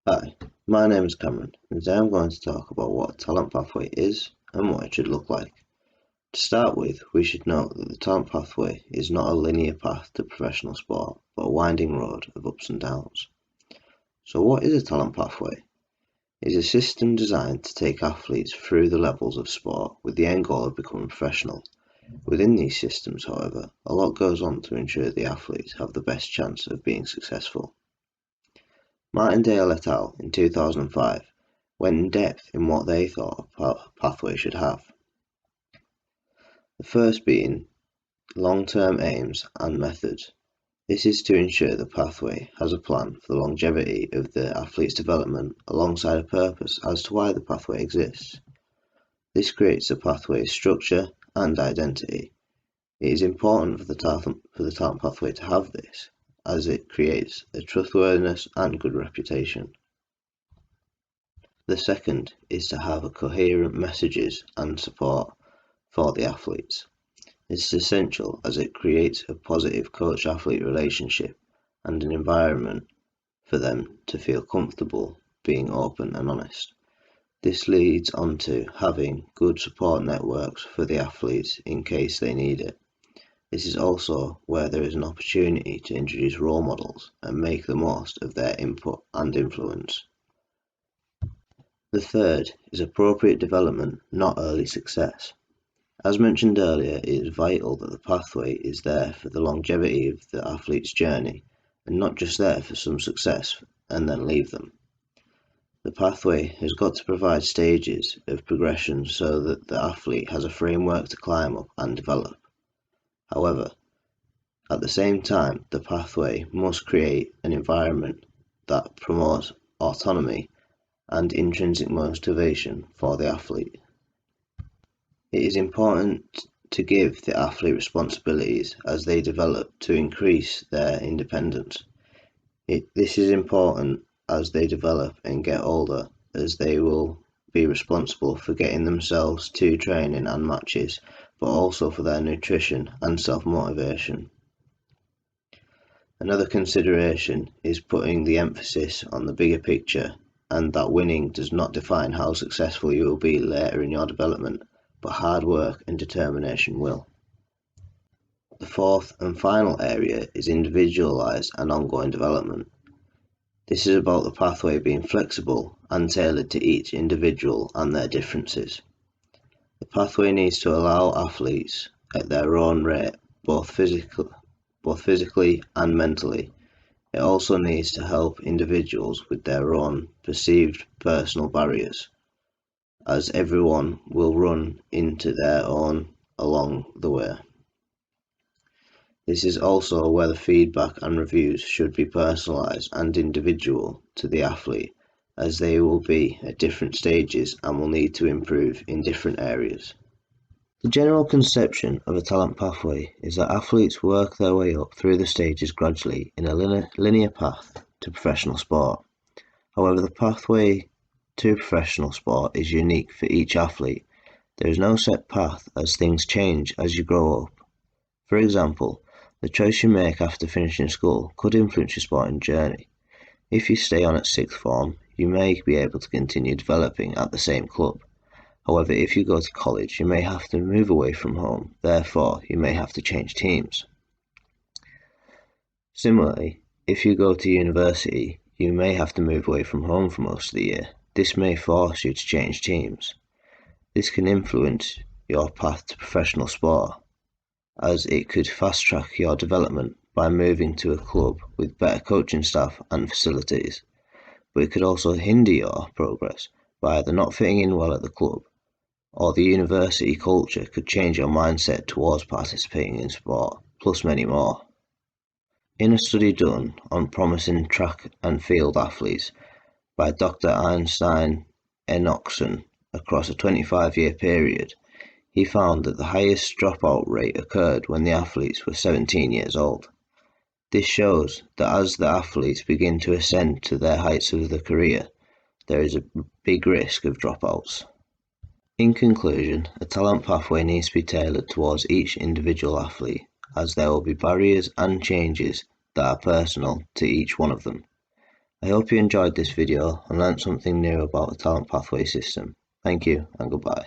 Hi, my name is Cameron, and today I'm going to talk about what a talent pathway is and what it should look like. To start with, we should note that the talent pathway is not a linear path to professional sport, but a winding road of ups and downs. So what is a talent pathway? It is a system designed to take athletes through the levels of sport with the end goal of becoming professional. Within these systems, however, a lot goes on to ensure the athletes have the best chance of being successful. Martindale et al. In 2005 went in depth in what they thought a pathway should have. The first being long-term aims and methods. This is to ensure the pathway has a plan for the longevity of the athlete's development alongside a purpose as to why the pathway exists. This creates the pathway's structure and identity. It is important for the talent pathway to have this, as it creates a trustworthiness and good reputation. The second is to have a coherent messages and support for the athletes. This is essential as it creates a positive coach-athlete relationship and an environment for them to feel comfortable being open and honest. This leads on to having good support networks for the athletes in case they need it. This is also where there is an opportunity to introduce role models and make the most of their input and influence. The third is appropriate development, not early success. As mentioned earlier, it is vital that the pathway is there for the longevity of the athlete's journey and not just there for some success and then leave them. The pathway has got to provide stages of progression so that the athlete has a framework to climb up and develop. However, at the same time, the pathway must create an environment that promotes autonomy and intrinsic motivation for the athlete. It is important to give the athlete responsibilities as they develop to increase their independence. This is important as they develop and get older, as they will be responsible for getting themselves to training and matches, but also for their nutrition and self-motivation. Another consideration is putting the emphasis on the bigger picture and that winning does not define how successful you will be later in your development, but hard work and determination will. The fourth and final area is individualised and ongoing development. This is about the pathway being flexible and tailored to each individual and their differences. The pathway needs to allow athletes at their own rate, both physically and mentally. It also needs to help individuals with their own perceived personal barriers, as everyone will run into their own along the way. This is also where the feedback and reviews should be personalised and individual to the athlete, as they will be at different stages and will need to improve in different areas. The general conception of a talent pathway is that athletes work their way up through the stages gradually in a linear path to professional sport. However, the pathway to professional sport is unique for each athlete. There is no set path as things change as you grow up. For example, the choice you make after finishing school could influence your sporting journey. If you stay on at sixth form, you may be able to continue developing at the same club. However, if you go to college, you may have to move away from home, therefore you may have to change teams. Similarly, if you go to university, you may have to move away from home for most of the year. This may force you to change teams. This can influence your path to professional sport, as it could fast-track your development by moving to a club with better coaching staff and facilities, but it could also hinder your progress by either not fitting in well at the club, or the university culture could change your mindset towards participating in sport, plus many more. In a study done on promising track and field athletes by Dr. Eystein Enokson across a 25-year period, he found that the highest dropout rate occurred when the athletes were 17 years old. This shows that as the athletes begin to ascend to their heights of their career, there is a big risk of dropouts. In conclusion, a talent pathway needs to be tailored towards each individual athlete, as there will be barriers and changes that are personal to each one of them. I hope you enjoyed this video and learnt something new about the talent pathway system. Thank you and goodbye.